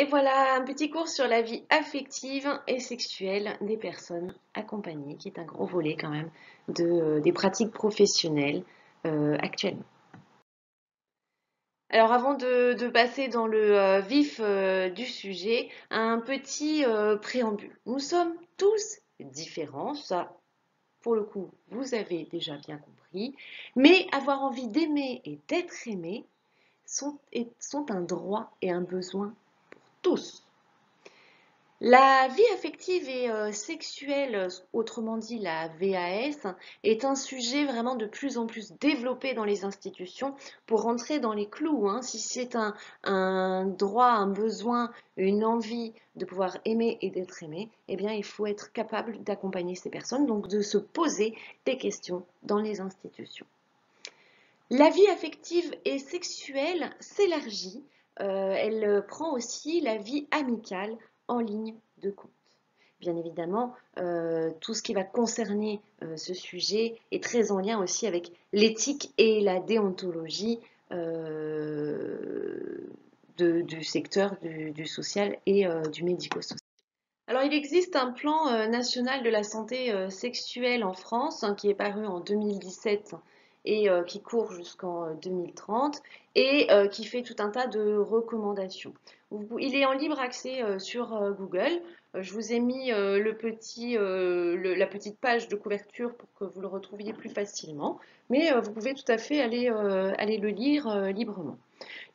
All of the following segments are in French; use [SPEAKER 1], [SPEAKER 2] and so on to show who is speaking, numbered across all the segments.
[SPEAKER 1] Et voilà un petit cours sur la vie affective et sexuelle des personnes accompagnées, qui est un gros volet quand même des pratiques professionnelles actuellement. Alors avant de passer dans le vif du sujet, un petit préambule. Nous sommes tous différents, ça pour le coup vous avez déjà bien compris, mais avoir envie d'aimer et d'être aimé sont un droit et un besoin pour tous. La vie affective et sexuelle, autrement dit la VAS, est un sujet vraiment de plus en plus développé dans les institutions pour rentrer dans les clous, hein. Si c'est un droit, un besoin, une envie de pouvoir aimer et d'être aimé, eh bien il faut être capable d'accompagner ces personnes, donc de se poser des questions dans les institutions. La vie affective et sexuelle s'élargit, elle prend aussi la vie amicale en ligne de compte. Bien évidemment, tout ce qui va concerner ce sujet est très en lien aussi avec l'éthique et la déontologie du secteur du social et du médico-social. Alors, il existe un plan national de la santé sexuelle en France, hein, qui est paru en 2017 et qui court jusqu'en 2030 et qui fait tout un tas de recommandations. Il est en libre accès sur Google. Je vous ai mis la petite page de couverture pour que vous le retrouviez plus facilement, mais vous pouvez tout à fait aller le lire librement.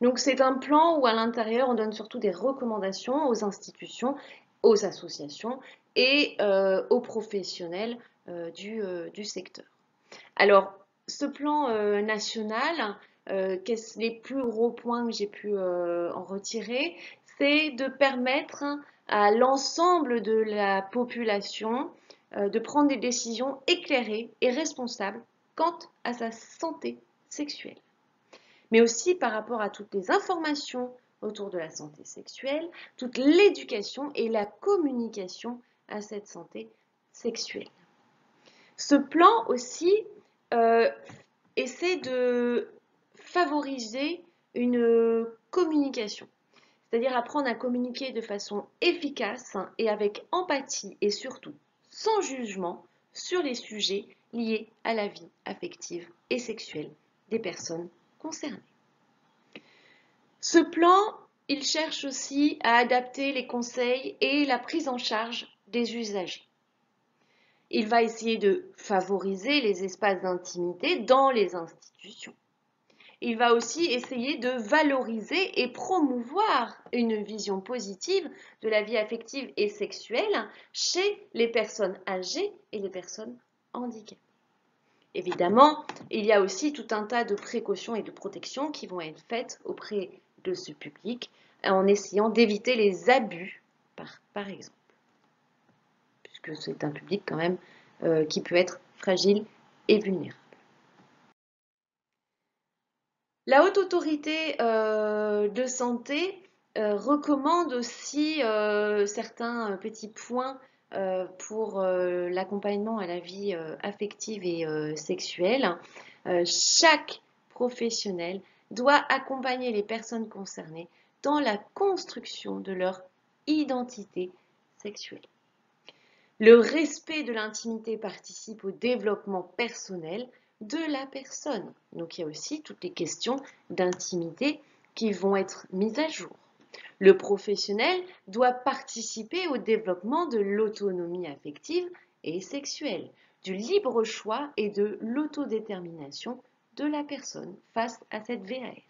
[SPEAKER 1] Donc c'est un plan où à l'intérieur on donne surtout des recommandations aux institutions, aux associations et aux professionnels du secteur. Alors ce plan national, les plus gros points que j'ai pu en retirer, c'est de permettre à l'ensemble de la population de prendre des décisions éclairées et responsables quant à sa santé sexuelle, mais aussi par rapport à toutes les informations autour de la santé sexuelle, toute l'éducation et la communication à cette santé sexuelle. Ce plan aussi euh, essaie de favoriser une communication, c'est-à-dire apprendre à communiquer de façon efficace et avec empathie et surtout sans jugement sur les sujets liés à la vie affective et sexuelle des personnes concernées. Ce plan, il cherche aussi à adapter les conseils et la prise en charge des usagers. Il va essayer de favoriser les espaces d'intimité dans les institutions. Il va aussi essayer de valoriser et promouvoir une vision positive de la vie affective et sexuelle chez les personnes âgées et les personnes handicapées. Évidemment, il y a aussi tout un tas de précautions et de protections qui vont être faites auprès de ce public en essayant d'éviter les abus, par exemple, puisque c'est un public quand même qui peut être fragile et vulnérable. La Haute Autorité de santé recommande aussi certains petits points pour l'accompagnement à la vie affective et sexuelle. Chaque professionnel doit accompagner les personnes concernées dans la construction de leur identité sexuelle. Le respect de l'intimité participe au développement personnel de la personne. Donc il y a aussi toutes les questions d'intimité qui vont être mises à jour. Le professionnel doit participer au développement de l'autonomie affective et sexuelle, du libre choix et de l'autodétermination de la personne face à cette VAS.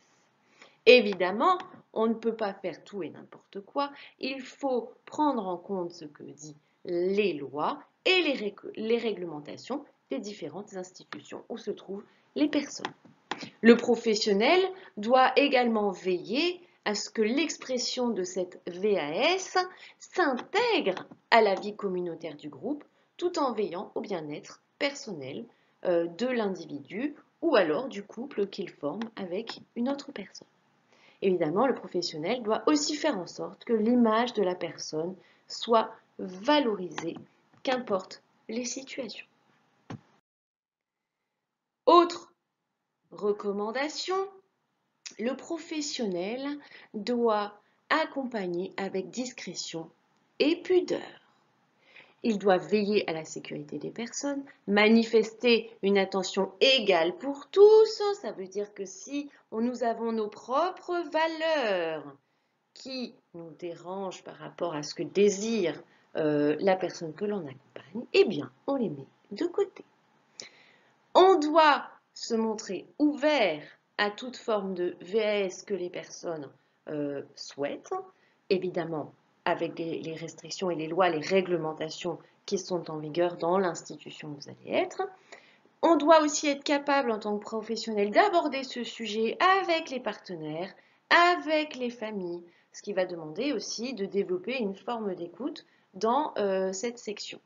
[SPEAKER 1] Évidemment, on ne peut pas faire tout et n'importe quoi. Il faut prendre en compte ce que disent les lois et les réglementations des différentes institutions où se trouvent les personnes. Le professionnel doit également veiller à ce que l'expression de cette VAS s'intègre à la vie communautaire du groupe tout en veillant au bien-être personnel de l'individu ou alors du couple qu'il forme avec une autre personne. Évidemment, le professionnel doit aussi faire en sorte que l'image de la personne soit valorisée, qu'importe les situations. Autre recommandation, le professionnel doit accompagner avec discrétion et pudeur. Ils doivent veiller à la sécurité des personnes, manifester une attention égale pour tous. Ça veut dire que si nous avons nos propres valeurs qui nous dérangent par rapport à ce que désire la personne que l'on accompagne, eh bien, on les met de côté. On doit se montrer ouvert à toute forme de VAS que les personnes souhaitent, évidemment avec les restrictions et les lois, les réglementations qui sont en vigueur dans l'institution où vous allez être. On doit aussi être capable en tant que professionnel d'aborder ce sujet avec les partenaires, avec les familles, ce qui va demander aussi de développer une forme d'écoute dans cette section.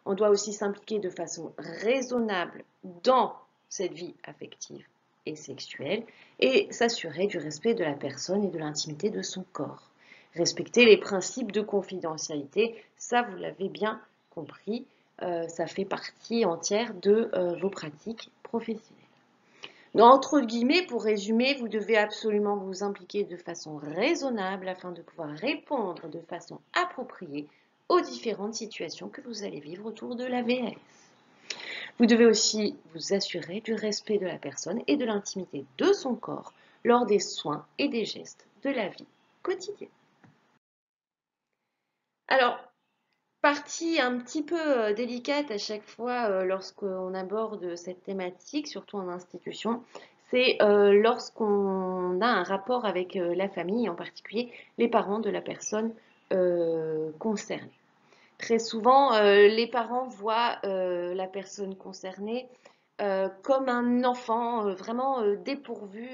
[SPEAKER 1] On doit aussi s'impliquer de façon raisonnable dans cette vie affective et sexuelle et s'assurer du respect de la personne et de l'intimité de son corps. Respecter les principes de confidentialité, ça vous l'avez bien compris, ça fait partie entière de vos pratiques professionnelles. Donc, entre guillemets, pour résumer, vous devez absolument vous impliquer de façon raisonnable afin de pouvoir répondre de façon appropriée aux différentes situations que vous allez vivre autour de la VAS. Vous devez aussi vous assurer du respect de la personne et de l'intimité de son corps lors des soins et des gestes de la vie quotidienne. Alors, partie un petit peu délicate à chaque fois lorsqu'on aborde cette thématique, surtout en institution, c'est lorsqu'on a un rapport avec la famille, en particulier les parents de la personne concernée. Très souvent, les parents voient la personne concernée comme un enfant vraiment dépourvu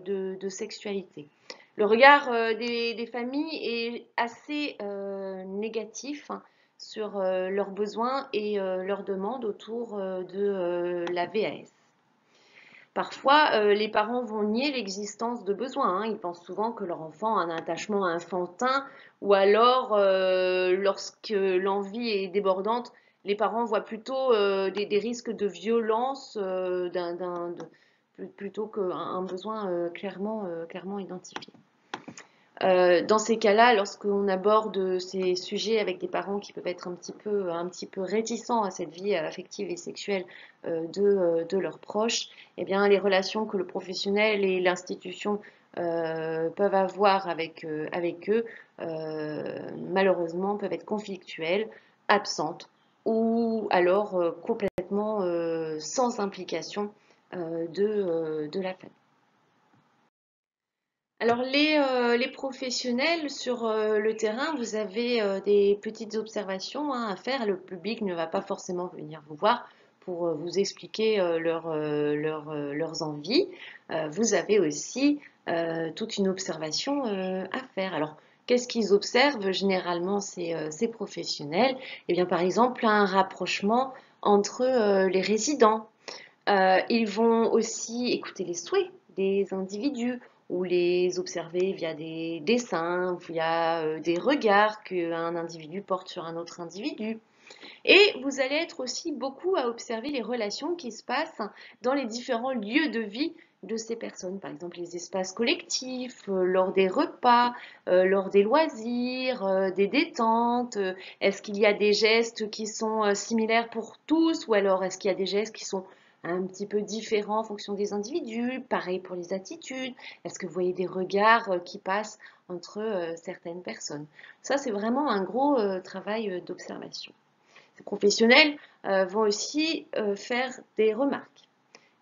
[SPEAKER 1] de sexualité. Le regard des familles est assez négatif sur leurs besoins et leurs demandes autour de la VAS. Parfois, les parents vont nier l'existence de besoins. Ils pensent souvent que leur enfant a un attachement enfantin ou alors, lorsque l'envie est débordante, les parents voient plutôt des risques de violence plutôt qu'un besoin clairement identifié. Dans ces cas-là, lorsqu'on aborde ces sujets avec des parents qui peuvent être un petit peu réticents à cette vie affective et sexuelle de leurs proches, eh bien, les relations que le professionnel et l'institution peuvent avoir avec eux, malheureusement, peuvent être conflictuelles, absentes ou alors complètement sans implication de la famille. Alors les professionnels sur le terrain, vous avez des petites observations à faire. Le public ne va pas forcément venir vous voir pour vous expliquer leurs envies. Vous avez aussi toute une observation à faire. Alors, qu'est-ce qu'ils observent généralement ces professionnels? Eh bien, par exemple, un rapprochement entre les résidents. Ils vont aussi écouter les souhaits des individus ou les observer via des dessins, via des regards qu'un individu porte sur un autre individu. Et vous allez être aussi beaucoup à observer les relations qui se passent dans les différents lieux de vie de ces personnes, par exemple les espaces collectifs, lors des repas, lors des loisirs, des détentes. Est-ce qu'il y a des gestes qui sont similaires pour tous ou alors est-ce qu'il y a des gestes qui sont un petit peu différents en fonction des individus? Pareil pour les attitudes. Est-ce que vous voyez des regards qui passent entre certaines personnes? Ça, c'est vraiment un gros travail d'observation. Les professionnels vont aussi faire des remarques.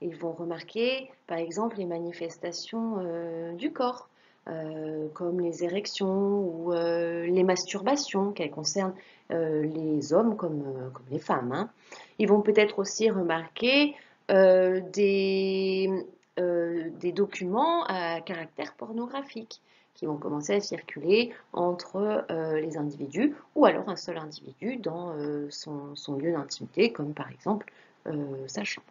[SPEAKER 1] Ils vont remarquer, par exemple, les manifestations du corps, comme les érections ou les masturbations, qu'elles concernent les hommes comme les femmes. Hein. Ils vont peut-être aussi remarquer des documents à caractère pornographique qui vont commencer à circuler entre les individus ou alors un seul individu dans son lieu d'intimité, comme par exemple sa chambre.